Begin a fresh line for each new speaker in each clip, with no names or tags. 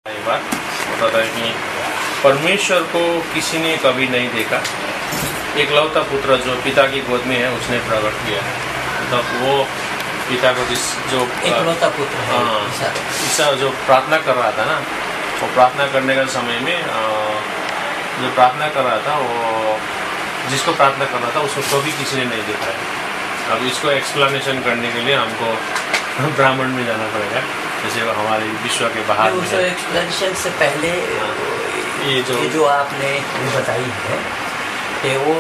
एक बात बताता है कि परमेश्वर को किसी ने कभी नहीं देखा, एकलौता पुत्र जो पिता की गोद में है उसने प्रकट किया है। मतलब वो पिता को जो
एकलौता पुत्र है,
ईसा जो प्रार्थना कर रहा था ना, वो प्रार्थना करने का समय में जो प्रार्थना कर रहा था, वो जिसको प्रार्थना कर रहा था उसको कभी किसी ने नहीं देखा है। अब इसको एक्सप्लेनेशन करने के लिए हमको ब्राह्मण में जाना पड़ेगा, जैसे हमारे विश्व के बाहर में।
एक्सप्लेनेशन से पहले ये जो आपने बताई है कि वो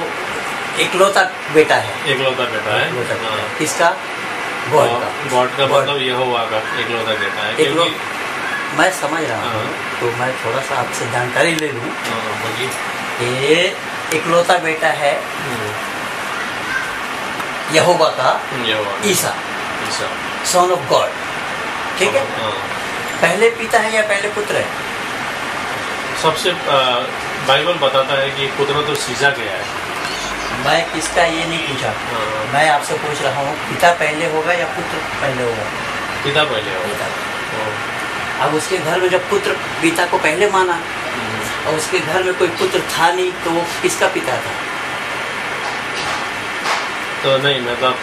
एकलौता बेटा है।
एकलौता बेटा है
किसका? गॉड का
मतलब यहोवा का एकलौता बेटा है।
मैं समझ रहा हूँ, तो मैं थोड़ा सा आपसे जानकारी ले लूँ। ये एकलौता बेटा है यहोवा का, ईसा, सन ऑफ गॉड, ठीक है। पहले पिता है या पहले पुत्र है?
सबसे बाइबल बताता है कि पुत्र तो सीजा गया है।
मैं किसका ये नहीं पूछा, मैं आपसे पूछ रहा हूँ पिता पहले होगा या पुत्र पहले होगा?
पिता पहले होगा।
अब उसके घर में जब पुत्र पिता को पहले माना और उसके घर में कोई पुत्र था नहीं, तो वो किसका पिता था?
तो नहीं, मतलब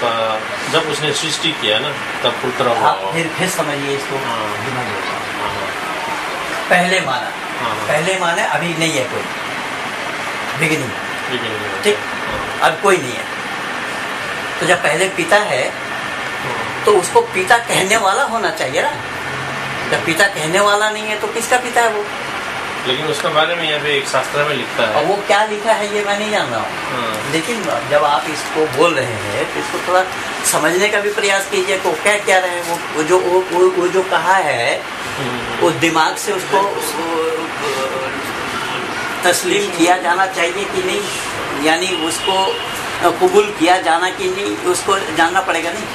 जब उसने सृष्टि किया ना तब पुत्र हुआ।
फिर समझिए इसको। पहले माना, पहले माने अभी नहीं है कोई, बिगिनिंग, ठीक, अब कोई नहीं है। तो जब पहले पिता है तो उसको पिता कहने वाला होना चाहिए ना। जब पिता कहने वाला नहीं है तो किसका पिता है वो?
लेकिन उसके बारे में यहाँ पे एक शास्त्र में लिखता है।
और वो क्या लिखा है ये मैं नहीं जान रहा हूँ। लेकिन जब आप इसको बोल रहे हैं तो इसको थोड़ा समझने का भी प्रयास कीजिए को क्या क्या रहे हैं। वो जो कहा है वो दिमाग से उसको तस्लीम किया जाना चाहिए कि नहीं, यानी उसको कबूल किया जाना कि नहीं, उसको जानना पड़ेगा नहीं।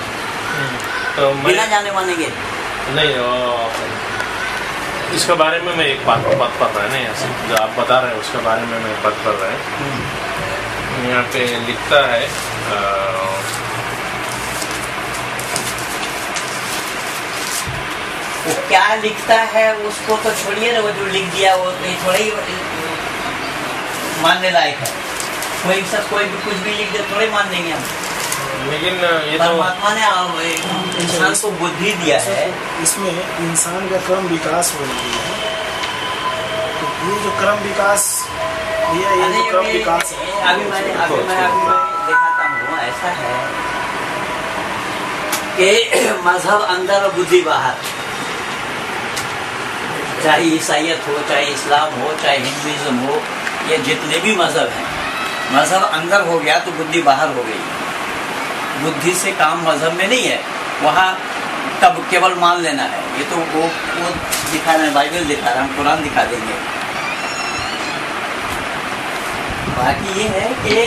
तो
बिना जाने मानेंगे
नहीं। इसके बारे में मैं एक बात पढ़ रहा है ना, ऐसे जो आप बता रहे हैं उसके बारे में मैं बात कर रहा है। यहाँ पे लिखता है
वो क्या लिखता है उसको तो छोड़िए ना, वो जो लिख दिया वो थोड़ा ही मानने लायक है। कोई भी कुछ भी लिख दे थोड़े मान लेंगे हम।
लेकिन ये तो
परमात्मा ने इंसान को बुद्धि दिया है,
इसमें इंसान का क्रम विकास हो रही है। तो ये जो क्रम विकास
अभी मैं दिखाता हूँ। ऐसा है कि मजहब अंदर और बुद्धि बाहर, चाहे ईसाइयत हो, चाहे इस्लाम हो, चाहे हिंदुइज्म हो, ये जितने भी मजहब हैं, मजहब अंदर हो गया तो बुद्धि बाहर हो गई। बुद्धि से काम मजहब में नहीं है, वहाँ तब केवल मान लेना है। ये तो वो दिखा रहे हैं, बाइबल दिखा रहे हैं, हम कुरान दिखा देंगे। बाकी ये है कि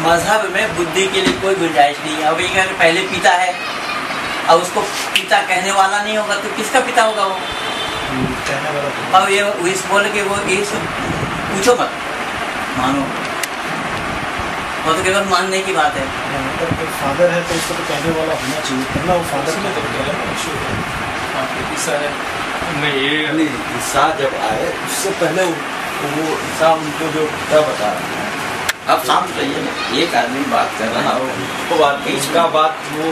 मजहब में बुद्धि के लिए कोई गुंजाइश नहीं है। अब ये पहले पिता है और उसको पिता कहने वाला नहीं होगा तो किसका पिता होगा वो? अब ये इस बोल के वो ये पूछो मत, मानो, वो तो केवल मानने की बात है।
मतलब फादर है तो इसको तो कहने वाला होना चाहिए, वरना वो फादर में तो
ईसा है नहीं।
ईसा जब आए उससे पहले वो ईसा उनको जो क्या बता रहा है, अब सामने चाहिए ना, एक आदमी बात कर रहा हो तो बात इसका बात वो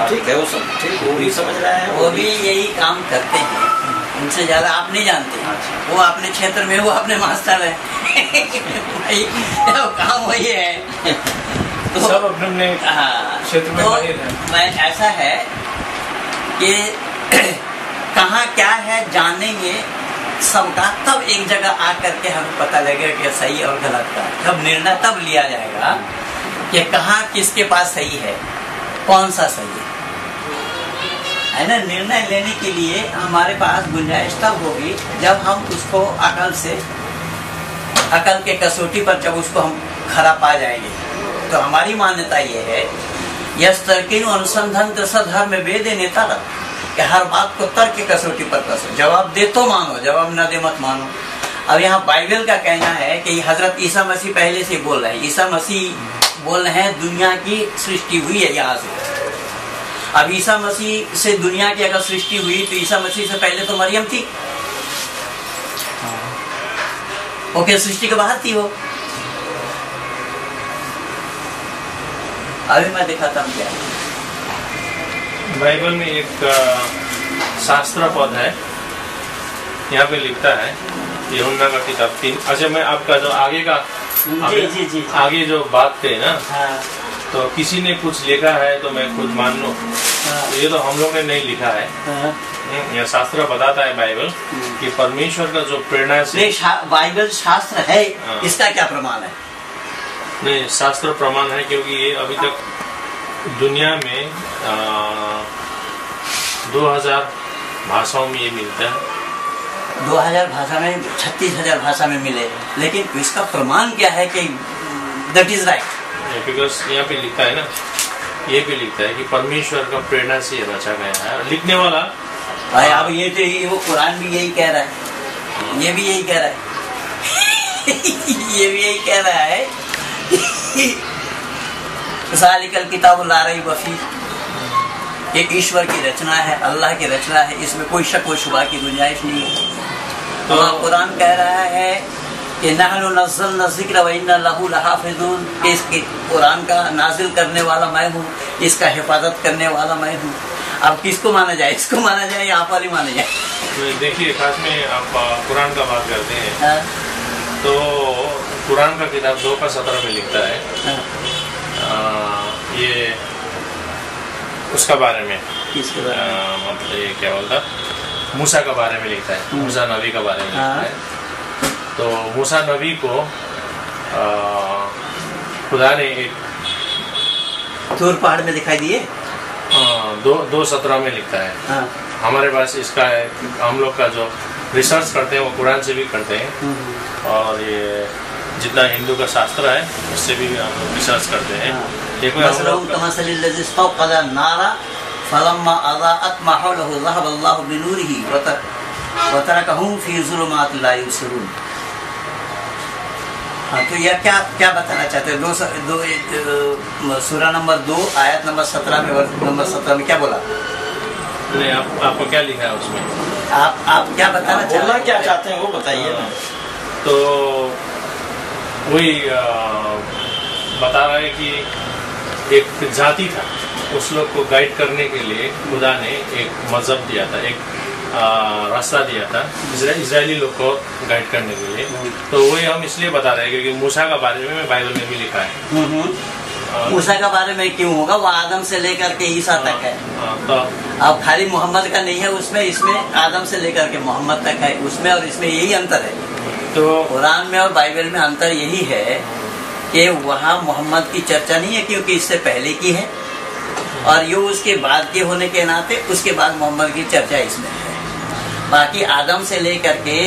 ठीक है, वो सब ठीक, वो भी समझ रहे हैं,
वो भी यही काम करते हैं। उनसे ज्यादा आप नहीं जानते। वो अपने क्षेत्र में वो अपने मास्टर है। भाई काम वही है।
तो सब अपने क्षेत्र में माहिर है।
मैं ऐसा है कि कहाँ क्या है जानेंगे सबका, तब एक जगह आकर के हमें पता लगेगा कि सही और गलत का। तब निर्णय तब लिया जाएगा कि कहाँ किसके पास सही है, कौन सा सही है ना। निर्णय लेने के लिए हमारे पास गुंजाइश तब होगी जब हम उसको अकल के कसौटी पर जब उसको हम खरा पा जाएंगे। तो हमारी मान्यता ये है, यस तर्किन अनुसंधान धर्म में वेद नेता कि हर बात को तर्क की कसौटी पर कसो, जवाब दे तो मानो, जवाब न दे मत मानो। अब यहाँ बाइबल का कहना है कि हजरत ईसा मसीह पहले से बोल रहे हैं। ईसा मसीह बोल रहे हैं दुनिया की सृष्टि हुई है यहाँ से। अब ईसा मसीह से दुनिया की अगर सृष्टि हुई तो ईसा मसीह से पहले तो मरियम थी। वो क्या सृष्टि के बाहर थी वो? अभी मैं दिखाता हूँ क्या
बाइबल में एक शास्त्र पद है, यहाँ पे लिखता है यूहन्ना का किताब 3। अच्छा, मैं आपका जो आगे का
जी।
आगे जो बात कही ना,
हाँ।
तो किसी ने कुछ लिखा है तो मैं खुद मान लूं,
हाँ।
ये तो हम लोग ने नहीं लिखा है।
हाँ।
यह शास्त्र बताता है बाइबल कि परमेश्वर का जो प्रेरणा से
बाइबल शास्त्र है,
हाँ।
इसका क्या प्रमाण है?
नहीं, शास्त्र प्रमाण है, क्योंकि ये अभी तक दुनिया में 2000 भाषाओं में ये मिलता है।
2000 भाषा में, 36,000 भाषा में मिले, लेकिन इसका प्रमाण क्या है कि दैट इज राइट?
बिकॉज यहाँ पे लिखता है ना, ये भी लिखता है कि परमेश्वर का प्रेरणा से रचा गया है। लिखने वाला
भाई अब ये तो वो कुरान भी यही कह रहा है, ये भी यही कह रहा है ये भी यही कह रहा है सालिकल किताब ला रही वफी, ये ईश्वर की रचना है, अल्लाह की रचना है, इसमें कोई शक व शुबा की गुंजाइश नहीं है। तो कुरान कह रहा है कि नहनु नज़्ज़लना ज़िक्र व इन्ना लहू लहाफ़िज़ून, इसके कुरान का नाजिल करने वाला मैं हूँ, इसका हिफाजत करने वाला मैं हूँ। अब किसको माना जाए? इसको माना जाए या आप वाली माना जाए?
तो देखिए, खास में आप कुरान का बात करते हैं।
हाँ?
तो कुरान का किताब 2:17 में लिखता है,
हाँ?
ये उसका बारे में,
किसके बारे में?
मतलब ये क्या बोलता, मूसा का बारे में लिखता है, मूसा नबी का बारे में लिखता है। तो मूसा नबी को खुदा ने एक
दूर पहाड़ में दिखाई दिए।
2:17 में लिखता है।
हाँ।
हमारे पास इसका है, हम लोग का जो रिसर्च करते हैं वो कुरान से भी करते हैं, और ये जितना हिंदू का शास्त्र है उससे भी हम लोग रिसर्च करते हैं। देखो नारा फलम्मा अज़ाअत मा हौलहु ज़हबल्लाहु बिनूरिही व तरकहुम फी ज़ुलुमात ला युबसिरून। हाँ, तो यह क्या बताना चाहते हैं? सूरा नंबर 2 आयत नंबर 17 में, वर्ष नंबर 17 में क्या बोला? नहीं, आपको क्या लिखा है उसमें?
आप क्या बताना
चाहते हैं वो बताइए ना।
तो वही बता रहा है कि एक जाति था, उस लोग को गाइड करने के लिए खुदा ने एक मजहब दिया था, एक रास्ता दिया था इजरायली लोग को गाइड करने के लिए। तो वही हम इसलिए बता रहे हैं क्योंकि मूसा का बारे में बाइबल में भी लिखा है।
मूसा का बारे में क्यों होगा? वो आदम से लेकर के ईसा तक है।
तो
अब खाली मोहम्मद का नहीं है उसमें, इसमें आदम से लेकर के मोहम्मद तक है उसमें, और इसमें यही अंतर है।
तो
कुरान में और बाइबल में अंतर यही है कि वहाँ मोहम्मद की चर्चा नहीं है क्योंकि इससे पहले की है, और ये उसके बाद के होने के नाते उसके बाद मोहम्मद की चर्चा इसमें है। बाकी आदम से लेकर के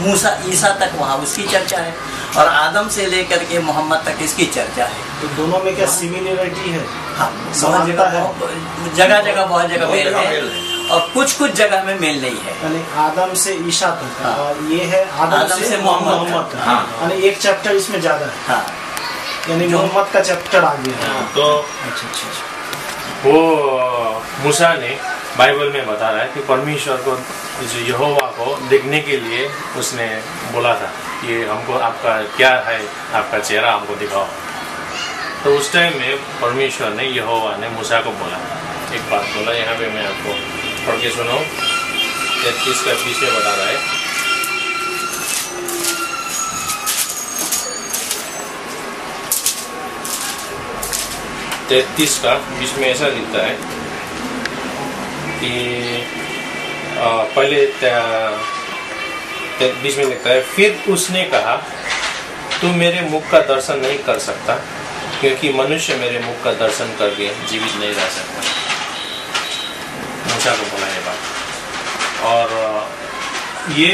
मूसा ईसा तक वहाँ उसकी चर्चा है, और आदम से लेकर के मोहम्मद तक इसकी चर्चा है।
तो दोनों में क्या सिमिलरिटी है?
हाँ, बहुत जगह जगह बहुत जगह मेल है, और कुछ जगह में मेल नहीं है।
यानी आदम से ईसा तक।
हाँ।
और ये है आदम से मोहम्मद तक।
हाँ।
यानी एक चैप्टर इसमें ज्यादा है।
हाँ।
यानी मोहम्मद का चैप्टर आगे है।
हाँ, तो
अच्छा।
वो मूसा ने बाइबल में बता रहा है कि परमेश्वर को, जो यहोवा को देखने के लिए उसने बोला था कि हमको आपका क्या है, आपका चेहरा हमको दिखाओ। तो उस टाइम में परमेश्वर ने, यहोवा ने मूसा को बोला, एक बात बोला, यहाँ पे मैं आपको पढ़ के सुनाऊं। 33 का 20 में बता रहा है, तैतीस का 20 में ऐसा लिखता है कि पहले 20 में लिखता है, फिर उसने कहा, तू मेरे मुख का दर्शन नहीं कर सकता, क्योंकि मनुष्य मेरे मुख का दर्शन करके जीवित नहीं रह सकता। मूसा को बोला ये बात। और ये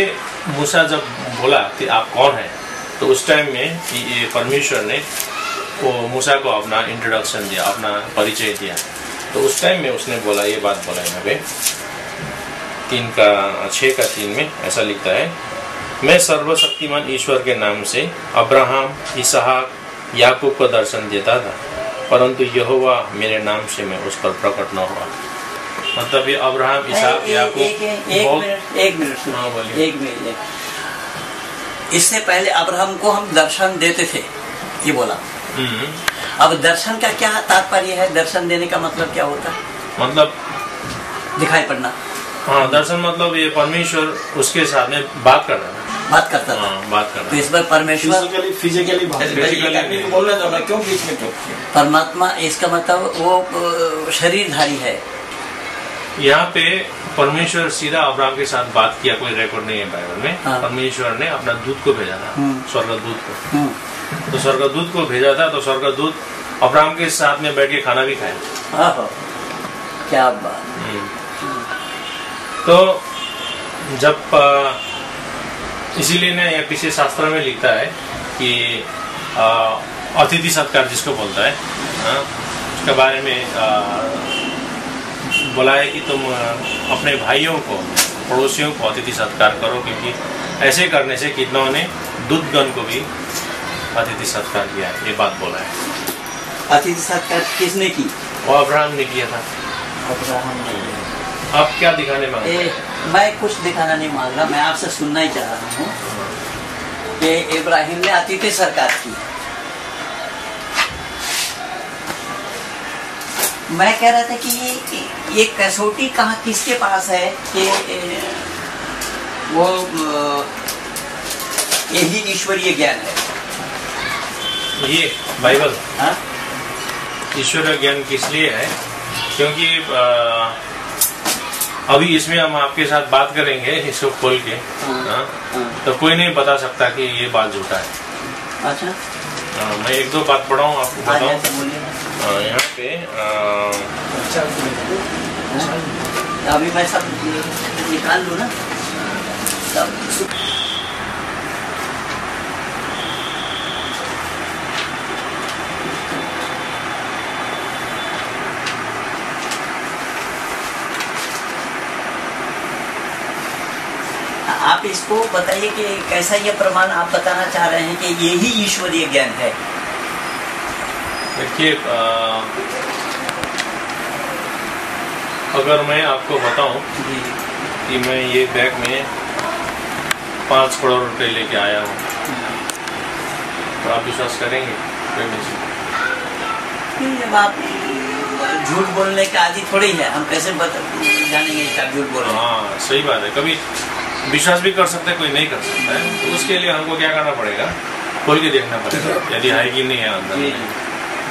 मूसा जब बोला कि आप कौन हैं, तो उस टाइम में ये परमेश्वर ने वो मूसा को अपना इंट्रोडक्शन दिया, अपना परिचय दिया। तो उस टाइम में उसने बोला, ये बात बोला यहाँ पे 6 का 3 में ऐसा लिखता है, मैं सर्वशक्तिमान ईश्वर के नाम से अब्राहम, इसहाक, याकूब को दर्शन देता था, परंतु यहोवा मेरे नाम से मैं उस पर प्रकट न हुआ। मतलब ये अब्राहम, इसहाक, याकूब।
एक मिनट
हाँ, बोलिए।
एक मिनट। इससे पहले अब्राहम को हम दर्शन देते थे, ये बोला। अब दर्शन का क्या तात्पर्य है? दर्शन देने का मतलब क्या होता है?
मतलब
दिखाई पड़ना।
हाँ, दर्शन मतलब ये परमेश्वर उसके साथ में बात कर रहा है,
बात करता था।
हाँ, बात कर रहा
तो
है।
इस बार परमेश्वर
फिजिकली
बोलने दो ना, क्यों बीच में टोकते हैं?
परमात्मा, इसका मतलब वो शरीरधारी है।
यहाँ पे परमेश्वर सीधा अब्राहम के साथ बात किया, कोई रिकॉर्ड नहीं है बाइबल में।
हाँ।
परमेश्वर ने अपना दूत को भेजा था, स्वर्गदूत को।
हम्म।
तो स्वर्गदूत को भेजा था, तो स्वर्गदूत अब्राहम के साथ में बैठ के खाना भी खाया।
आहो, क्या बात।
तो जब इसीलिए ना ये पीछे शास्त्र में लिखता है कि अतिथि सत्कार जिसको बोलता है, उसके बारे में बोला है कि तुम अपने भाइयों को, पड़ोसियों को अतिथि सत्कार करो, क्योंकि ऐसे करने से कितनों ने दूतगण को भी अतिथि सत्कार किया है, ये बात बोला है।
अतिथि सत्कार किसने की?
वो अब्राहम ने किया था।
अब्राहम ने।
आप क्या दिखाने मांगते हैं?
मैं कुछ दिखाना नहीं मांग रहा, मैं आपसे सुनना ही चाह रहा हूँ कि इब्राहिम ने अतिथि सत्कार की। मैं कह रहा था कि ये कसौटी कहाँ, किसके पास है कि वो यही ईश्वरीय ज्ञान है।
ये बाइबल
हाँ?
ईश्वरीय ज्ञान किस लिए है? क्योंकि अभी इसमें हम आपके साथ बात करेंगे, इसको खोल के। हाँ? तो कोई नहीं बता सकता कि ये बात झूठा है।
अच्छा,
मैं एक दो बात पढ़ाऊँ, आपको बताऊँ। यहाँ पे
अभी मैं सब निकाल लूँ ना, सब आप इसको बताइए कि कैसा ये प्रमाण आप बताना चाह रहे हैं कि यही ईश्वरीय ज्ञान है?
देखिए, अगर मैं आपको बताऊं कि मैं ये बैग में 5 करोड़ रुपए लेके आया हूँ, तो आप विश्वास करेंगे?
जब आप झूठ बोलने का आदि थोड़ी है, हम कैसे जानेंगे कि आप झूठ बोल रहे हैं?
हाँ, सही बात है। कभी विश्वास भी कर सकते हैं, कोई नहीं कर सकता है। तो उसके लिए हमको क्या करना पड़ेगा? खोल के देखना पड़ेगा यदि है कि नहीं है अंदर में।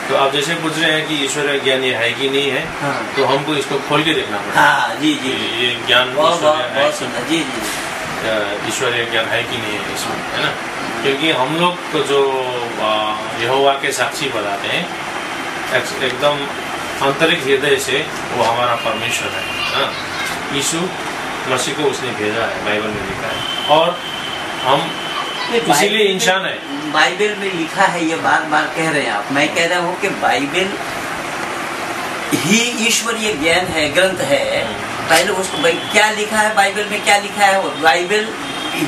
तो आप जैसे पूछ रहे हैं कि ईश्वरीय ज्ञान ये है कि नहीं है,
हाँ।
तो हमको इसको खोल के देखना पड़ेगा।
हाँ, जी जी,
ये ज्ञान
बहुत सुंदर। जी जी,
ईश्वरीय ज्ञान है कि नहीं है इसमें, है ना? क्योंकि हम लोग को जो यहोवा के साक्षी बताते हैं, एकदम आंतरिक हृदय से वो हमारा परमेश्वर है। यीशु मसीह को उसने भेजा है, बाइबल में लिखा है, और हम इसीलिए इंसान है।
बाइबल में लिखा है, ये बार बार कह रहे हैं आप। मैं कह रहा हूँ कि बाइबल ही ईश्वरीय ज्ञान है, ग्रंथ है। पहले उसको क्या लिखा है बाइबल में, क्या लिखा है? वो बाइबल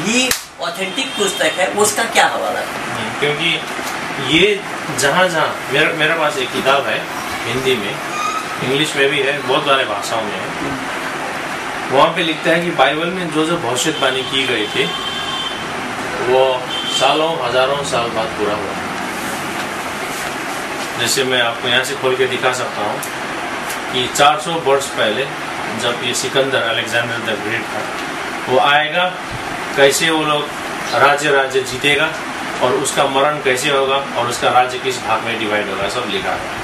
ही ऑथेंटिक पुस्तक है, उसका क्या हवाला है?
क्योंकि ये जहाँ मेरे पास एक किताब है, हिंदी में, इंग्लिश में भी है, बहुत सारे भाषाओं में है। वहाँ पे लिखता है कि बाइबल में जो जो भविष्यवाणी की गई थी वो सालों हजारों साल बाद पूरा हुआ। जैसे मैं आपको यहाँ से खोल के दिखा सकता हूँ कि 400 वर्ष पहले जब ये सिकंदर, अलेक्जेंडर द ग्रेट था, वो आएगा, कैसे वो लोग राज्य जीतेगा और उसका मरण कैसे होगा और उसका राज्य किस भाग में डिवाइड होगा, सब लिखा है।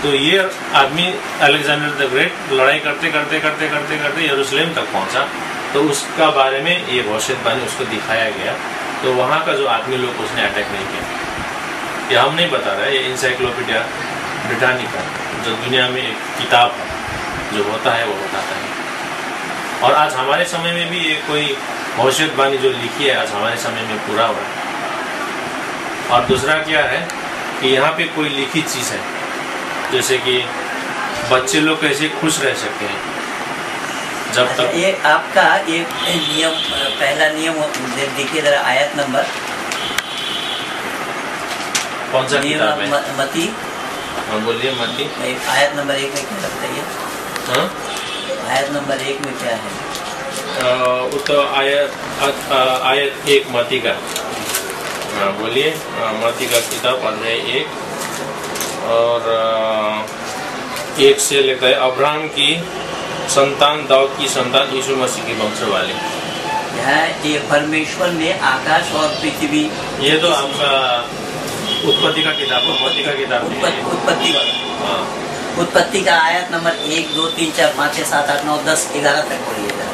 तो ये आदमी अलेक्जेंडर द ग्रेट लड़ाई करते करते यरूशलेम तक पहुंचा, तो उसका बारे में ये भविष्यवाणी उसको दिखाया गया। तो वहाँ का जो आदमी लोग उसने अटैक नहीं किया। ये हम नहीं बता रहे, ये इंसाइक्लोपीडिया ब्रिटानिका जो दुनिया में एक किताब है, जो होता है वो बताता है। और आज हमारे समय में भी ये कोई भविष्यवाणी जो लिखी है आज हमारे समय में पूरा हो रहा है। और दूसरा क्या है कि यहाँ पे कोई लिखित चीज़ है, जैसे कि बच्चे लोग कैसे खुश रह सकते हैं जब तक।
ये आपका एक नियम, पहला नियम देखिए जरा, आयत नंबर
कौन सा किताब है?
मती।
हाँ बोलिए, मती।
आयत नंबर 1 में क्या लगता है?
हाँ,
आयत नंबर 1 में क्या है?
वो तो आयत 1 मती का हाँ बोलिए। मत्ती का किताब अध्याय 1 और 1 से लेकर है अब्राहम की संतान, दाऊद की संतान, यीशु मसीह की वंश वाले।
ये परमेश्वर ने आकाश और पृथ्वी,
ये तो आपका उत्पत्ति का किताब, उत्पत्ति का किताब,
उत्पत्ति वाला।
हाँ,
उत्पत्ति का आयत नंबर 1, 2, 3, 4, 5, 6, 7, 8, 9, 10, 11 तक बोलिएगा।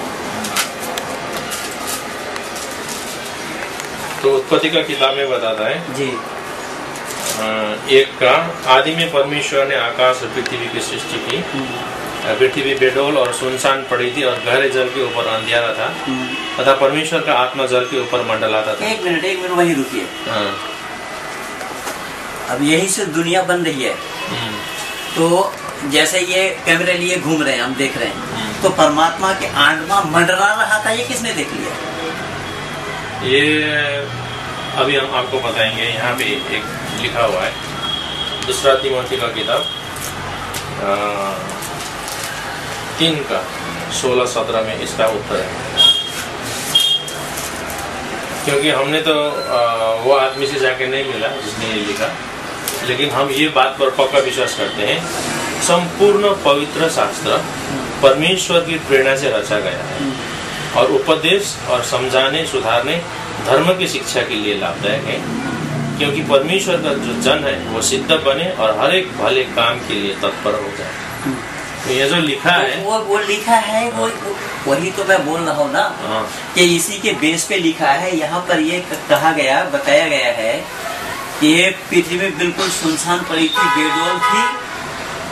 तो उत्पत्ति का किताब में बताता है
जी।
1 का आदि में परमेश्वर ने आकाश और पृथ्वी की सृष्टि की। पृथ्वी बेडौल और सुनसान पड़ी थी और गहरे जल के ऊपर अंधियारा था तथा परमेश्वर का आत्मा जल के ऊपर मंडलाता था।
एक मिनट वहीं रुकिए।
हाँ।
अब यही से दुनिया बन रही है। तो जैसे ये कैमरे लिए घूम रहे हैं, हम देख रहे हैं, तो परमात्मा के आत्मा मंडरा रहा था, ये किसने देख लिया?
ये अभी हम आपको बताएंगे। यहाँ पे एक लिखा हुआ है, दूसरा तीमोथी का किताब 3 का 16-17 में इसका उत्तर है। क्योंकि हमने तो वो आदमी से जाके नहीं मिला जिसने ये लिखा, लेकिन हम ये बात पर पक्का विश्वास करते हैं, संपूर्ण पवित्र शास्त्र परमेश्वर की प्रेरणा से रचा गया है और उपदेश और समझाने, सुधारने, धर्म की शिक्षा के लिए लाभदायक है, क्योंकि परमेश्वर का जो जन है वो सिद्ध बने और हर एक भले काम के लिए तत्पर हो जाए। तो ये जो लिखा है
वो लिखा है, वही तो मैं बोल रहा हूँ ना, कि इसी के बेस पे लिखा है। यहाँ पर ये कहा गया, बताया गया है कि ये पृथ्वी बिल्कुल सुनसान पड़ी थी, बेडौल थी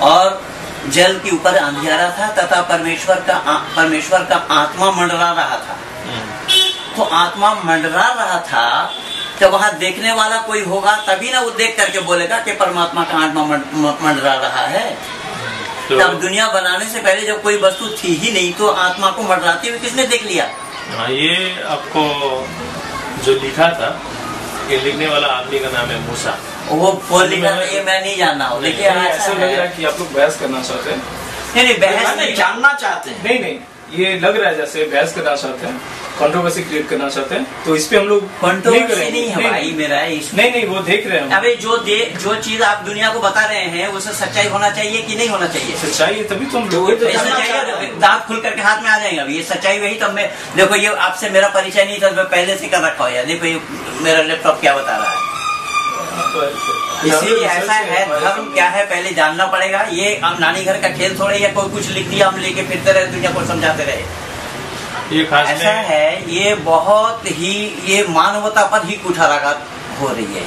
और जल के ऊपर अंधियारा था तथा परमेश्वर का आत्मा मंडरा रहा था। तो आत्मा मंडरा रहा था, तो वहाँ देखने वाला कोई होगा तभी ना वो देख करके बोलेगा कि परमात्मा का आत्मा मंडरा रहा है। तो तब दुनिया बनाने से पहले जब कोई वस्तु थी ही नहीं, तो आत्मा को मंडराते हुए किसने देख लिया?
हाँ, ये आपको जो लिखा था, ये लिखने वाला आदमी का नाम है मूसा।
वो लिखा, ये मैं नहीं जानना हूँ, लेकिन
ऐसा लग रहा है कि आप लोग बहस करना चाहते हैं।
नहीं, बहस नहीं,
जानना चाहते हैं।
नहीं, ये लग रहा है जैसे बहस करना चाहते हैं, कंट्रोवर्सी क्रिएट करना चाहते हैं। तो इस पे हम लोग
कंट्रोवर्सी नहीं है भाई मेरा।
नहीं, वो देख रहे हैं।
अबे जो चीज आप दुनिया को बता रहे हैं उससे सच्चाई होना चाहिए कि नहीं होना चाहिए?
सच्चाई है तभी तो हम लोग
दांत खुल करके हाथ में आ जाएगा। ये सच्चाई वही। तब मैं देखो, ये आपसे मेरा परिचय नहीं था, मैं पहले से कर रखा है। देखो ये मेरा लैपटॉप क्या बता रहा है। इसीलिए ऐसा है, धर्म क्या है पहले जानना पड़ेगा। ये हम नानी घर का खेल थोड़े, या कोई कुछ लिख दिया हम लेके फिरते रहे, दुनिया को समझाते रहे।
ये खास
ऐसा है, ये बहुत ही, ये मानवता पर ही कुठाराघात हो रही है। ये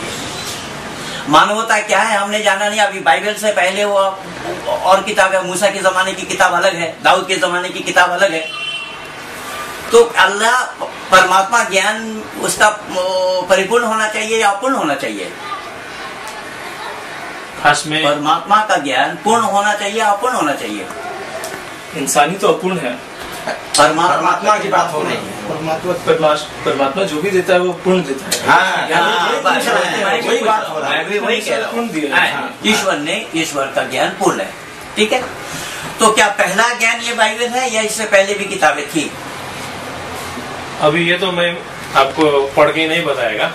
मानवता क्या है हमने जाना नहीं। अभी बाइबल से पहले वो और किताब है, मूसा के जमाने की किताब अलग है, दाऊद के जमाने की किताब अलग है। तो अल्लाह परमात्मा ज्ञान उसका परिपूर्ण होना चाहिए या अपूर्ण होना चाहिए?
खास में
परमात्मा का ज्ञान पूर्ण होना चाहिए, अपूर्ण होना चाहिए?
इंसानी तो अपूर्ण है,
परमात्मा की बात हो रही है।
परमात्मा जो भी देता है वो पूर्ण देता है।
वही बात हो रहा है, वही कह रहा हूँ। ईश्वर का ज्ञान पूर्ण है, ठीक है। तो क्या पहला ज्ञान ये बाइबल है या इससे पहले भी किताबें थी?
अभी ये तो मैं आपको पढ़ के नहीं बताएगा,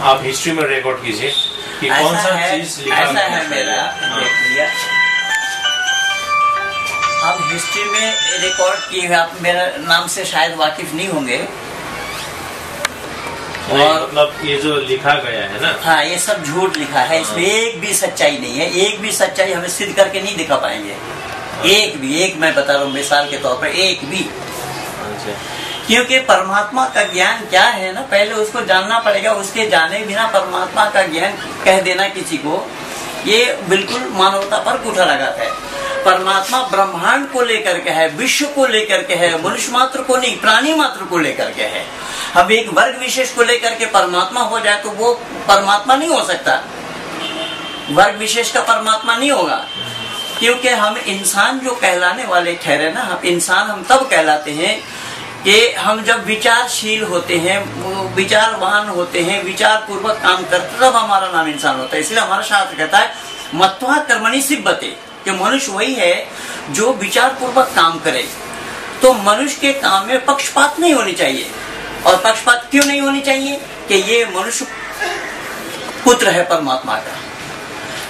आप हिस्ट्री में रिकॉर्ड कीजिए कि कौन सा चीज लिखा
है मेरा। देख लिया, अब हिस्ट्री में रिकॉर्ड किए, आप मेरे नाम से शायद वाकिफ नहीं होंगे।
और मतलब ये जो लिखा गया है ना,
हाँ, ये सब झूठ लिखा है, इसमें एक भी सच्चाई नहीं है। एक भी सच्चाई हमें सिद्ध करके नहीं दिखा पाएंगे। एक मैं बता रहा हूँ मिसाल के तौर पर, एक भी। क्योंकि परमात्मा का ज्ञान क्या है ना, पहले उसको जानना पड़ेगा। उसके जाने बिना परमात्मा का ज्ञान कह देना किसी को, ये बिल्कुल मानवता पर कुठाराघात है। परमात्मा ब्रह्मांड को लेकर के है, विश्व को लेकर के है, मनुष्य मात्र को नहीं, प्राणी मात्र को लेकर के है। अब एक वर्ग विशेष को लेकर के परमात्मा हो जाए तो वो परमात्मा नहीं हो सकता, वर्ग विशेष का परमात्मा नहीं होगा। क्योंकि हम इंसान जो कहलाने वाले ठहरे ना, हम इंसान हम तब कहलाते हैं कि हम जब विचारशील होते हैं, विचारवान होते हैं, विचार पूर्वक काम करते, तब हमारा नाम इंसान होता है। इसलिए हमारा शास्त्र कहता है मत्वा कर्मणि सिद्धते, कि मनुष्य वही है जो विचार पूर्वक काम करे। तो मनुष्य के काम में पक्षपात नहीं होनी चाहिए। और पक्षपात क्यों नहीं होनी चाहिए? कि ये मनुष्य पुत्र है परमात्मा का।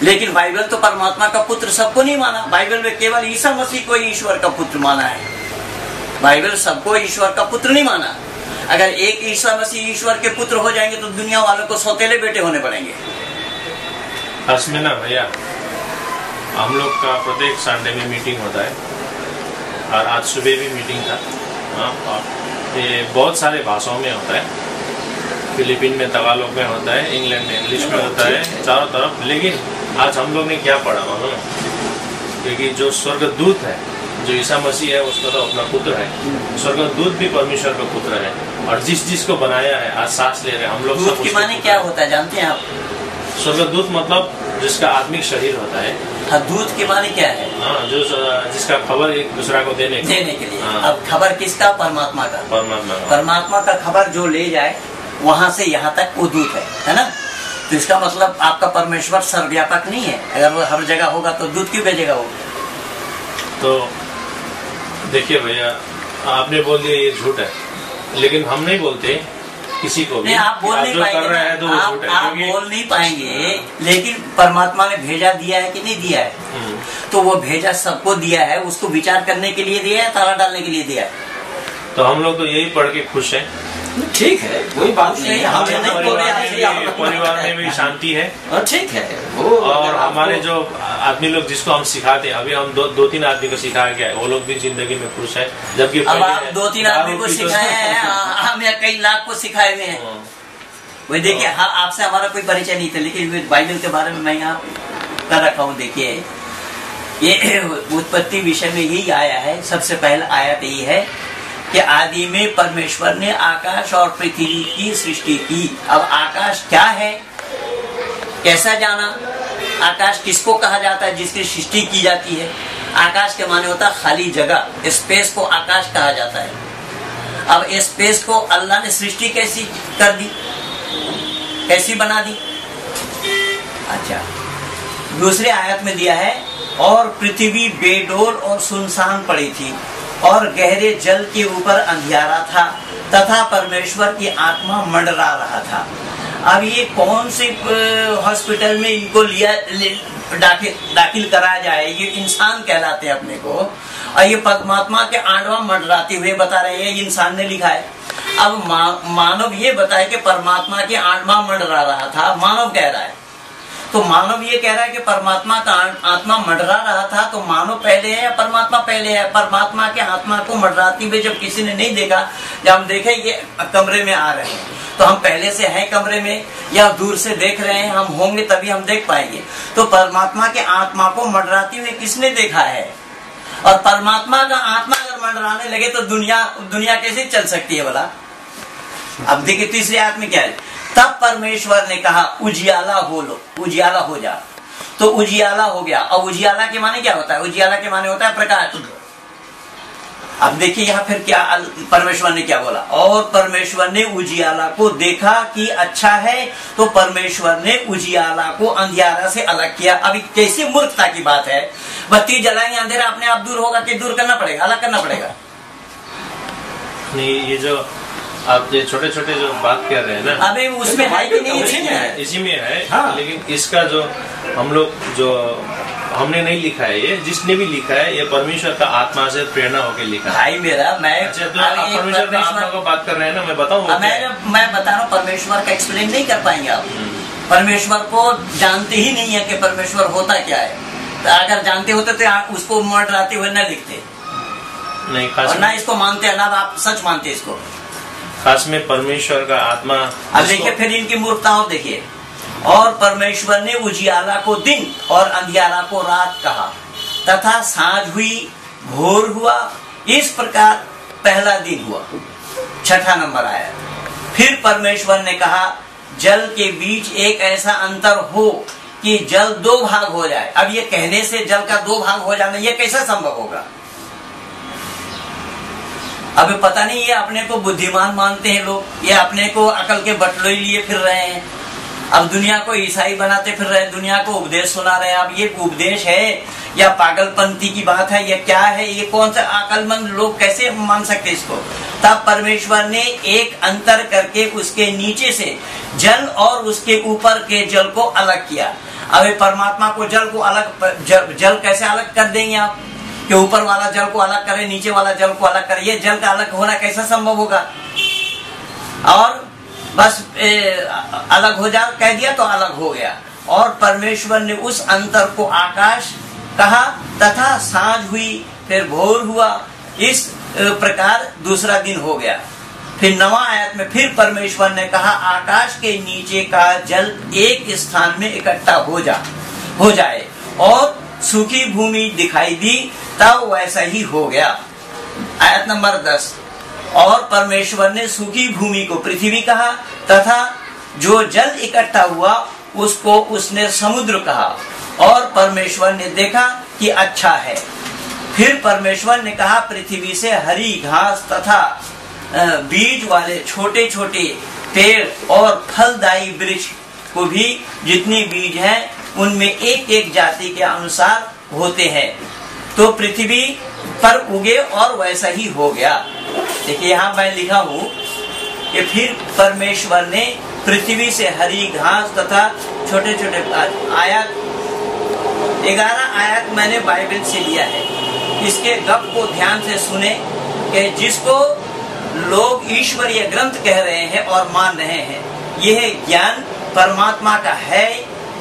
लेकिन बाइबल तो परमात्मा का पुत्र सबको नहीं माना। बाइबल में केवल ईसा मसीह को ईश्वर का पुत्र माना है। बाइबल सबको ईश्वर का पुत्र नहीं माना। अगर एक ईसा मसीह ईश्वर के पुत्र हो जाएंगे तो दुनिया वालों को सौतेले बेटे होने पड़ेंगे।
में ना भैया, हम लोग का प्रत्येक संडे में मीटिंग होता है और आज सुबह भी मीटिंग था। और ये बहुत सारे भाषाओं में होता है। फिलीपीन में तगालोग में होता है, इंग्लैंड में इंग्लिश में होता है, चारों तरफ। लेकिन आज हम लोग ने क्या पढ़ा मालूम है? क्योंकि जो स्वर्गदूत है, जो ईसा मसीह है, उसका तो अपना पुत्र है। स्वर्गदूत भी परमेश्वर का पुत्र है। और जिस को बनाया है, आज सांस ले रहे हैं हम लोग।
दूत की माने क्या होता है जानते हैं आप?
स्वर्गदूत मतलब जिसका आत्मिक शरीर होता है।
हाँ, दूत की माने क्या है?
हाँ, जो जिसका खबर एक दूसरा को देने
के लिए। हाँ। अब खबर किसका? परमात्मा का। परमात्मा का खबर जो ले जाए वहां से यहाँ तक वो दूत है ना? तो इसका मतलब आपका परमेश्वर सर्वव्यापक नहीं है। अगर वो हर जगह होगा तो दूत क्यों भेजेगा वो?
तो देखिए भैया, आपने बोल दिया ये झूठ है, लेकिन हम नहीं बोलते किसी को भी।
नहीं, आप बोल नहीं पाएंगे।
कर रहे हैं तो वो झूठ है।
आप बोल नहीं पाएंगे, लेकिन परमात्मा ने भेजा दिया है कि नहीं दिया है? तो वो भेजा सबको दिया है। उसको विचार करने के लिए दिया है, ताला डालने के लिए दिया है।
तो हम लोग तो यही पढ़ के खुश हैं।
ठीक है, कोई बात नहीं।
परिवार में भी शांति है।
ठीक है
वो। और हमारे जो आदमी लोग जिसको हम सिखाते हैं, अभी हम दो तीन आदमी को सिखाया गया है, वो लोग भी जिंदगी में खुश है। जबकि
अब आप 2-3 आदमी को सिखाए हैं, हम या कई लाख को सिखाए हुए हैं। वही देखिए, हाँ, आपसे हमारा कोई परिचय नहीं था, लेकिन बाइबल के बारे में मैं यहाँ कर रखा हूँ। देखिए, ये उत्पत्ति विषय में यही आया है। सबसे पहले आयत यही है कि आदि में परमेश्वर ने आकाश और पृथ्वी की सृष्टि की। अब आकाश क्या है, कैसा जाना? आकाश किसको कहा जाता है? जिसकी सृष्टि की जाती है। आकाश के माने होता है खाली जगह, स्पेस को आकाश कहा जाता है। अब स्पेस को अल्लाह ने सृष्टि कैसी कर दी, कैसी बना दी? अच्छा, दूसरे आयत में दिया है, और पृथ्वी बेडोल और सुनसान पड़ी थी और गहरे जल के ऊपर अंधियारा था तथा परमेश्वर की आत्मा मंडरा रहा था। अब ये कौन से हॉस्पिटल में इनको दाखिल कराया जाए? ये इंसान कहलाते हैं अपने को, और ये परमात्मा के आंडवा मंडराते हुए बता रहे हैं, इंसान ने लिखा है। अब मानव ये बताए कि परमात्मा के आंडवा मंडरा रहा था, मानव कह रहा है। तो मानव ये कह रहा है कि परमात्मा का आत्मा मंडरा रहा था, तो मानव पहले है या परमात्मा पहले है? परमात्मा के आत्मा को मंडराती हुए जब किसी ने नहीं देखा, जब हम देखे ये कमरे में आ रहे हैं, तो हम पहले से हैं कमरे में या दूर से देख रहे हैं? हम होंगे तभी हम देख पाएंगे। तो परमात्मा के आत्मा को मंडराती हुए किसने देखा है? और परमात्मा का आत्मा अगर मंडराने लगे तो दुनिया कैसे चल सकती है भला? अब देखिए तीसरी आयत में क्या है, तब परमेश्वर ने कहा उजियाला हो लो, उजियाला हो जा। तो उजियाला हो गया। अब उजियाला के माने क्या होता है? उजियाला के माने होता है प्रकाश। अब देखिए यहाँ फिर क्या परमेश्वर ने क्या बोला, और परमेश्वर ने उजियाला को देखा कि अच्छा है, तो परमेश्वर ने उजियाला को अंधियारा से अलग किया। अभी कैसी मूर्खता की बात है, बत्ती जलाएंगे अंधेरा अपने आप दूर होगा कि दूर करना पड़ेगा, अलग करना पड़ेगा?
नहीं, ये जो आप ये छोटे छोटे जो बात कर रहे हैं ना,
अबे उसमें है कि नहीं?
इसी में है।
हाँ।
लेकिन इसका जो हम लोग जो हमने नहीं लिखा है, ये जिसने भी लिखा है ये परमेश्वर का आत्मा से प्रेरणा होकर लिखा है।
भाई मेरा मैं
अच्छा, तो आप परमेश्वर का आत्मा को बात कर रहे हैं ना, मैं बताऊँ?
मैं बता रहा हूँ, परमेश्वर का एक्सप्लेन नहीं कर पाएंगे आप। परमेश्वर को जानते ही नहीं है कि परमेश्वर होता क्या है। तो अगर जानते होते तो उसको मंडराते हुए न लिखते
नहीं,
और ना इसको मानते, ना आप सच मानते इसको।
खास में परमेश्वर का आत्मा।
अब देखिए फिर इनकी मूर्खताओं देखिए, और परमेश्वर ने उजियाला को दिन और अंधियारा को रात कहा, तथा सांझ हुई, भोर हुआ, इस प्रकार पहला दिन हुआ। 6ठा नंबर आया। फिर परमेश्वर ने कहा जल के बीच एक ऐसा अंतर हो कि जल 2 भाग हो जाए। अब ये कहने से जल का 2 भाग हो जाना ये कैसा संभव होगा? अब पता नहीं, ये अपने को बुद्धिमान मानते हैं लोग, ये अपने को अकल के बटलोई लिए फिर रहे हैं। अब दुनिया को ईसाई बनाते फिर रहे, दुनिया को उपदेश सुना रहे हैं। अब ये उपदेश है या पागलपंती की बात है, या क्या है? ये कौन सा अकलमंद लोग कैसे मान सकते इसको? तब परमेश्वर ने एक अंतर करके उसके नीचे से जल और उसके ऊपर के जल को अलग किया। अब परमात्मा को जल को अलग, जल कैसे अलग कर देंगे आप कि ऊपर वाला जल को अलग करे, नीचे वाला जल को अलग करे? ये जल का अलग होना कैसा संभव होगा? और बस अलग हो जा कह दिया तो अलग हो गया। और परमेश्वर ने उस अंतर को आकाश कहा, तथा सांझ हुई, फिर भोर हुआ। इस प्रकार दूसरा दिन हो गया। फिर 9वां आयत में फिर परमेश्वर ने कहा, आकाश के नीचे का जल एक स्थान में इकट्ठा हो जाए, और सूखी भूमि दिखाई दी, तब वैसा ही हो गया। आयत नंबर 10, और परमेश्वर ने सूखी भूमि को पृथ्वी कहा, तथा जो जल इकट्ठा हुआ उसको उसने समुद्र कहा। और परमेश्वर ने देखा कि अच्छा है। फिर परमेश्वर ने कहा, पृथ्वी से हरी घास तथा बीज वाले छोटे छोटे पेड़ और फलदायी वृक्ष को भी जितनी बीज हैं उनमें एक एक जाति के अनुसार होते हैं, तो पृथ्वी पर उगे, और वैसा ही हो गया। देखिए यहाँ मैं लिखा हूँ कि फिर परमेश्वर ने पृथ्वी से हरी घास तथा छोटे छोटे आयत 11 आयत मैंने बाइबल से लिया है। इसके गप को ध्यान से सुने कि जिसको लोग ईश्वरीय ग्रंथ कह रहे हैं और मान रहे हैं, यह ज्ञान परमात्मा का है,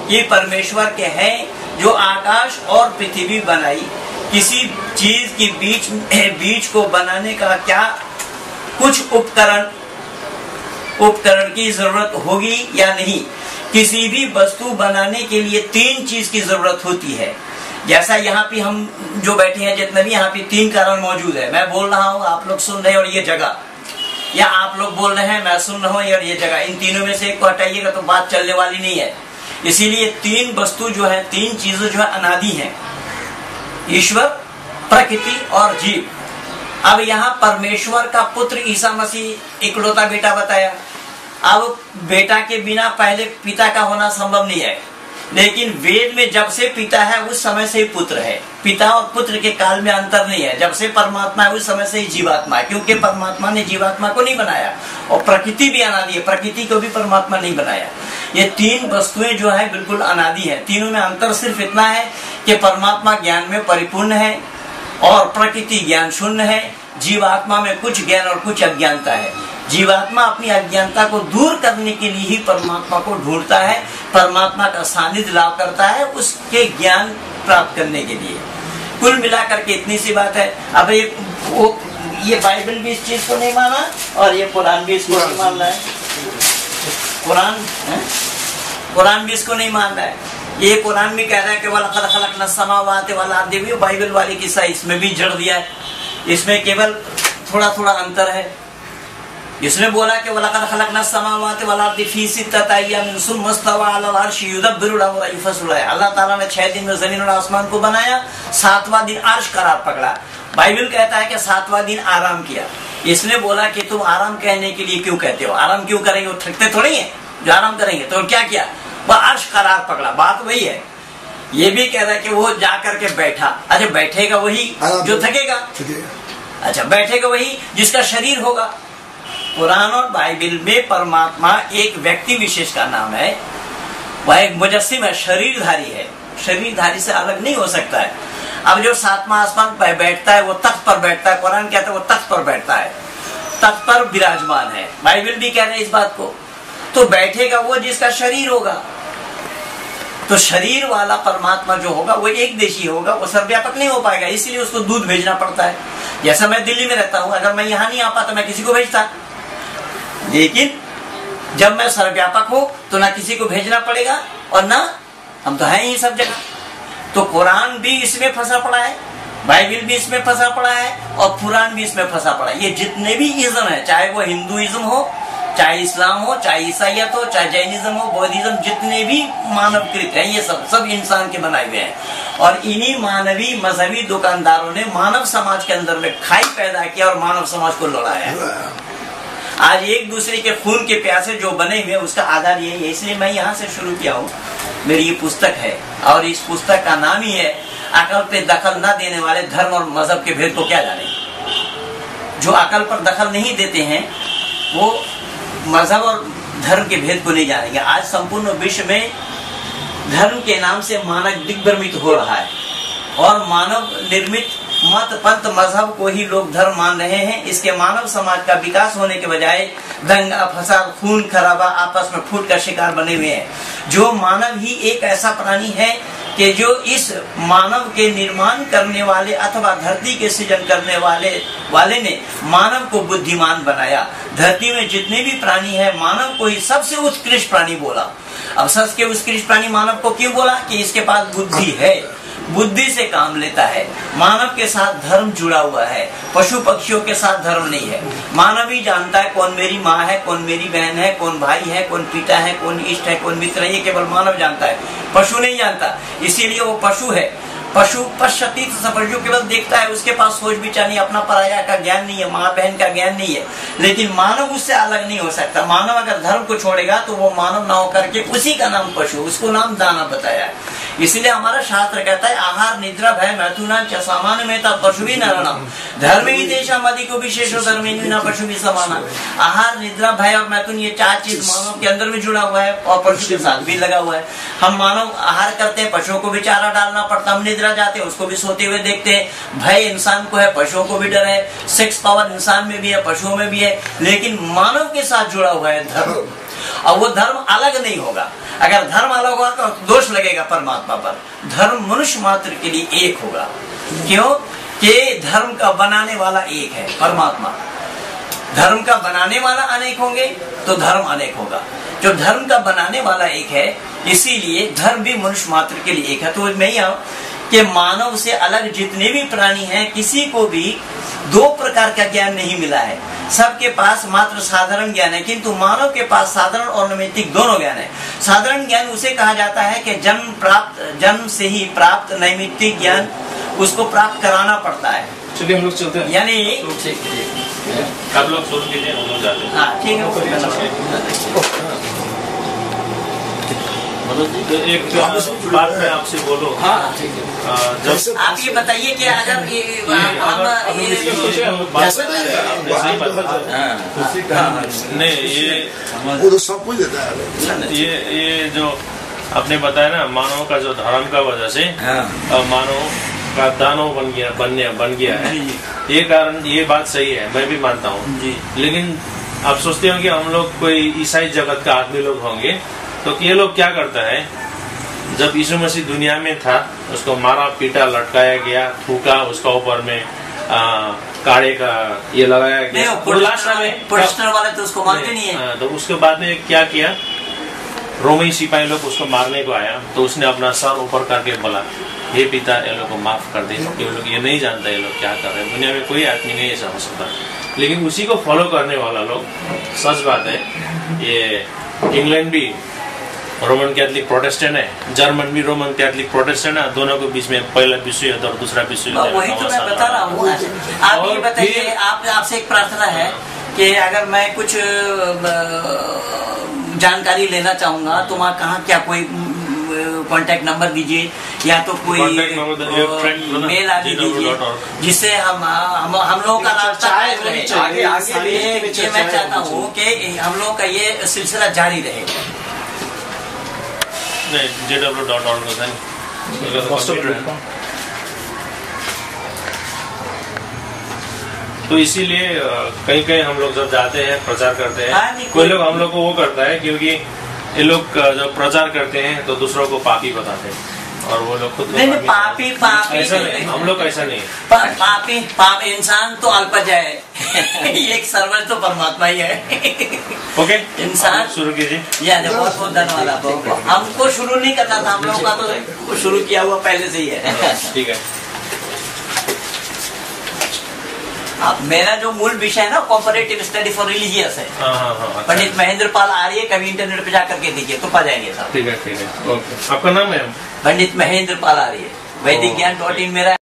ये परमेश्वर के है जो आकाश और पृथ्वी बनाई। किसी चीज की बीज को बनाने का क्या कुछ उपकरण की जरूरत होगी या नहीं? किसी भी वस्तु बनाने के लिए 3 चीज की जरूरत होती है। जैसा यहाँ पे हम जो बैठे हैं, जितने भी यहाँ पे 3 कारण मौजूद है। मैं बोल रहा हूँ, आप लोग सुन रहे हैं, और ये जगह, या आप लोग बोल रहे हैं, मैं सुन रहा हूँ, और ये जगह, इन तीनों में से एक को हटाइएगा तो बात चलने वाली नहीं है। इसीलिए 3 वस्तु जो है, 3 चीजें जो है अनादि हैं, ईश्वर, प्रकृति और जीव। अब यहाँ परमेश्वर का पुत्र ईसा मसीह इकलौता बेटा बताया। अब बेटा के बिना पहले पिता का होना संभव नहीं है, लेकिन वेद में जब से पिता है उस समय से ही पुत्र है। पिता और पुत्र के काल में अंतर नहीं है। जब से परमात्मा है उस समय से ही जीवात्मा है, क्योंकि परमात्मा ने जीवात्मा को नहीं बनाया, और प्रकृति भी अनादि है, प्रकृति को भी परमात्मा नहीं बनाया। ये 3 वस्तुएं जो है बिल्कुल अनादि है। तीनों में अंतर सिर्फ इतना है कि परमात्मा ज्ञान में परिपूर्ण है और प्रकृति ज्ञान शून्य है। जीवात्मा में कुछ ज्ञान और कुछ अज्ञानता है। जीवात्मा अपनी अज्ञानता को दूर करने के लिए ही परमात्मा को ढूंढता है, परमात्मा का सानिध्य लाभ करता है उसके ज्ञान प्राप्त करने के लिए। कुल मिलाकर के इतनी सी बात है। अब ये बाइबल भी इस चीज को नहीं माना, और ये कुरान भी इसको नहीं मान रहा है। कुरान भी इसको नहीं मान रहा है। ये कुरान भी कह रहा है कि वलक़द ख़लक़ना समावाति वल अर्द, बाइबल वाले किस्सा इसमें भी जड़ दिया है। इसमें केवल थोड़ा थोड़ा अंतर है। इसने बोला कि वलक़द ख़लक़ना समावाति वल अर्द फ़ी सित्तति अय्यामिन सुम्मा इस्तवा अलल अर्श युदब्बिरुल अम्र युफ़स्सिलु आयात। अल्लाह ताला ने 6 दिन में जमीन और आसमान को बनाया, 7वां दिन अर्श करार पकड़ा। बाइबल कहता है कि 7वां दिन आराम किया। इसने बोला कि तुम आराम कहने के लिए क्यों कहते हो? आराम क्यों करेंगे? वो थकते थोड़ी है जो आराम करेंगे। तो क्या किया? वह अर्श करार पकड़ा। बात वही है। ये भी कह रहा है कि वो जा करके बैठा। अच्छा, बैठेगा वही जो थकेगा। अच्छा, बैठेगा वही जिसका शरीर होगा। कुरान और बाइबल में परमात्मा एक व्यक्ति विशेष का नाम है। वह एक मुजस्सिम है, शरीरधारी है। शरीरधारी से अलग नहीं हो सकता है। अब जो 7वां आसमान पर बैठता है वो तख्त पर बैठता है। कुरान कहता है वो तख्त पर बैठता है, तख्त पर विराजमान है। बाइबल भी कह रहे हैं इस बात को। तो बैठेगा वो जिसका शरीर होगा। तो शरीर वाला परमात्मा जो होगा वो एक देशी होगा, वो सर्वव्यापक नहीं हो पाएगा। इसलिए उसको दूध भेजना पड़ता है। जैसा मैं दिल्ली में रहता हूँ, अगर मैं यहाँ नहीं आ पाता मैं किसी को भेजता, लेकिन जब मैं सर्वव्यापक हूँ तो ना किसी को भेजना पड़ेगा और ना हम तो हैं ही सब जगह। तो कुरान भी इसमें फंसा पड़ा है, बाइबल भी इसमें फंसा पड़ा है, और पुराण भी इसमें फंसा पड़ा है। ये जितने भी इज्म है, चाहे वो हिंदुइज्म हो, चाहे इस्लाम हो, चाहे ईसाइयत हो, चाहे जैनिज्म हो, बौद्धिज्म, जितने भी मानवकृत है ये सब इंसान के बनाए हुए हैं। और इन्हीं मानवी मजहबी दुकानदारों ने मानव समाज के अंदर में खाई पैदा किया और मानव समाज को लड़ाया। आज एक दूसरे के खून के प्यासे जो बने हुए उसका आधार यही है। इसलिए मैं यहाँ से शुरू किया हूँ। मेरी ये पुस्तक है और इस पुस्तक का नाम ही है अकल पे दखल न देने वाले धर्म और मजहब के भेद को क्या जाने। जो अकल पर दखल नहीं देते हैं वो मजहब और धर्म के भेद को नहीं जानेंगे। आज संपूर्ण विश्व में धर्म के नाम से मानव दिग्भ्रमित हो रहा है और मानव निर्मित मत पंथ मजहब को ही लोग धर्म मान रहे हैं। इसके मानव समाज का विकास होने के बजाय दंगा फसाद खून खराबा आपस में फूट का शिकार बने हुए हैं। जो मानव ही एक ऐसा प्राणी है कि जो इस मानव के निर्माण करने वाले अथवा धरती के सृजन करने वाले ने मानव को बुद्धिमान बनाया। धरती में जितने भी प्राणी हैं मानव को ही सबसे उत्कृष्ट प्राणी बोला। अब सबसे उत्कृष्ट प्राणी मानव को क्यों बोला? कि इसके पास बुद्धि है, बुद्धि से काम लेता है। मानव के साथ धर्म जुड़ा हुआ है, पशु पक्षियों के साथ धर्म नहीं है। मानव ही जानता है कौन मेरी माँ है, कौन मेरी बहन है, कौन भाई है, कौन पिता है, कौन इष्ट है, कौन मित्र है। ये केवल मानव जानता है, पशु नहीं जानता। इसीलिए वो पशु है। पशु पश्यति पशु केवल देखता है, उसके पास सोच विचार नहीं, अपना पराया का ज्ञान नहीं है, माँ बहन का ज्ञान नहीं है। लेकिन मानव उससे अलग नहीं हो सकता। मानव अगर धर्म को छोड़ेगा तो वो मानव ना होकर के उसी का नाम पशु, उसको नाम दाना बताया है। इसीलिए हमारा शास्त्र कहता है आहार निद्रा भय मैथुना च सामान्य में पशु भी नरणम धर्म ही देशा मदि को विशेष धर्म ना पशु भी समाना। आहार निद्रा भय और मैथुन ये चार चीज मानव के अंदर भी जुड़ा हुआ है और पशु के साथ भी लगा हुआ है। हम मानव आहार करते हैं, पशुओं को भी चारा डालना पड़ता है। हम निद्रा जाते हैं, उसको भी सोते हुए देखते हैं। भय इंसान को है, पशुओं को भी डर है। सेक्स पावर इंसान में भी है, पशुओं में भी है। लेकिन मानव के साथ जुड़ा हुआ है धर्म, और वो धर्म अलग नहीं होगा। अगर धर्म अलग होगा तो दोष लगेगा परमात्मा पर। धर्म मनुष्य मात्र के लिए एक होगा। क्यों? कि धर्म का बनाने वाला एक है, परमात्मा। धर्म का बनाने वाला अनेक होंगे तो धर्म अनेक होगा। जो धर्म का बनाने वाला एक है, इसीलिए धर्म भी मनुष्य मात्र के लिए एक है। तो मैं यह कि मानव से अलग जितने भी प्राणी हैं, किसी को भी दो प्रकार का ज्ञान नहीं मिला है। सबके पास मात्र साधारण ज्ञान है, किंतु मानव के पास साधारण और नैमित्तिक दोनों ज्ञान है। साधारण ज्ञान उसे कहा जाता है कि जन्म से ही प्राप्त। नैमित्तिक ज्ञान उसको प्राप्त कराना पड़ता है।
चलिए हम लोग चलते हैं।
यानी
आप लोग शुरू कीजिए, हम लोग जाते हैं।
हाँ ठीक है।
एक बात मैं आपसे बोलो।
हाँ ठीक है।
जब
आप ये बताइए कि अगर
नहीं ये
वो तो सब कुछ देता है।
ये जो आपने बताया ना, मानव का जो धर्म का वजह से मानव का दानव बन गया है, ये कारण, ये बात सही है, मैं भी मानता हूँ। लेकिन आप सोचते हो कि हम लोग कोई ईसाई जगत का आदमी लोग होंगे तो ये लोग क्या करता है, जब यीशु मसीह दुनिया में था उसको मारा पीटा लटकाया गया, थूका, उसका ऊपर में काढ़े का ये लगाया गया।
प्रोफेशनल वाले तो उसको मानते नहीं है।
तो उसके बाद में क्या किया, रोमी सिपाही लोग उसको मारने को आया तो उसने अपना सर ऊपर करके बोला, हे पिता, ये लोग को माफ कर दे। ये लोग ये नहीं जानता ये लोग क्या कर रहे हैं। दुनिया में कोई आदमी नहीं ऐसा हो सकता, लेकिन उसी को फॉलो करने वाला लोग, सच बात है, ये इंग्लैंड भी रोमन कैथोलिक प्रोटेस्टेंट है, जर्मन भी रोमन कैथोलिक प्रोटेस्टेंट है। दोनों के बीच में पहला विश्व युद्ध और दूसरा विश्व युद्ध।
वही तो मैं बता रहा हूँ। आप ये बताइए, आपसे एक प्रार्थना है कि अगर मैं कुछ जानकारी लेना चाहूंगा तो वहाँ कहाँ क्या कोई कांटेक्ट नंबर दीजिए या तो कोई मेल आईडी दीजिए जिससे हम लोगों का रास्ता मैं चाहता हूँ कि हम लोग का ये सिलसिला जारी रहे।
तो इसीलिए कहीं कहीं हम लोग जब जाते हैं प्रचार करते हैं, कोई लोग हम लोग को वो करता है क्योंकि ये लोग जब प्रचार करते हैं तो दूसरों को पापी बताते हैं और वो लोग खुद
पापी
ऐसा नहीं, हम लोग ऐसा नहीं।
पापी इंसान तो अल्पज है एक सर्वर तो परमात्मा ही है।
ओके,
इंसान
शुरू कीजिए।
बहुत बहुत धन्यवाद आपको। हमको शुरू नहीं करना था, हम लोगों का तो शुरू किया हुआ पहले से ही है।
ठीक है।
अब मेरा जो मूल विषय है ना, कॉम्परेटिव स्टडी फॉर रिलीजियस है। पंडित महेंद्र पाल आर्य, कभी इंटरनेट पे जाकर के देखिए तो पा जाएंगे साहब।
ठीक है, ठीक है, ओके। आपका नाम है?
पंडित महेंद्र पाल आर्य, वैदिक ज्ञान .in मेरा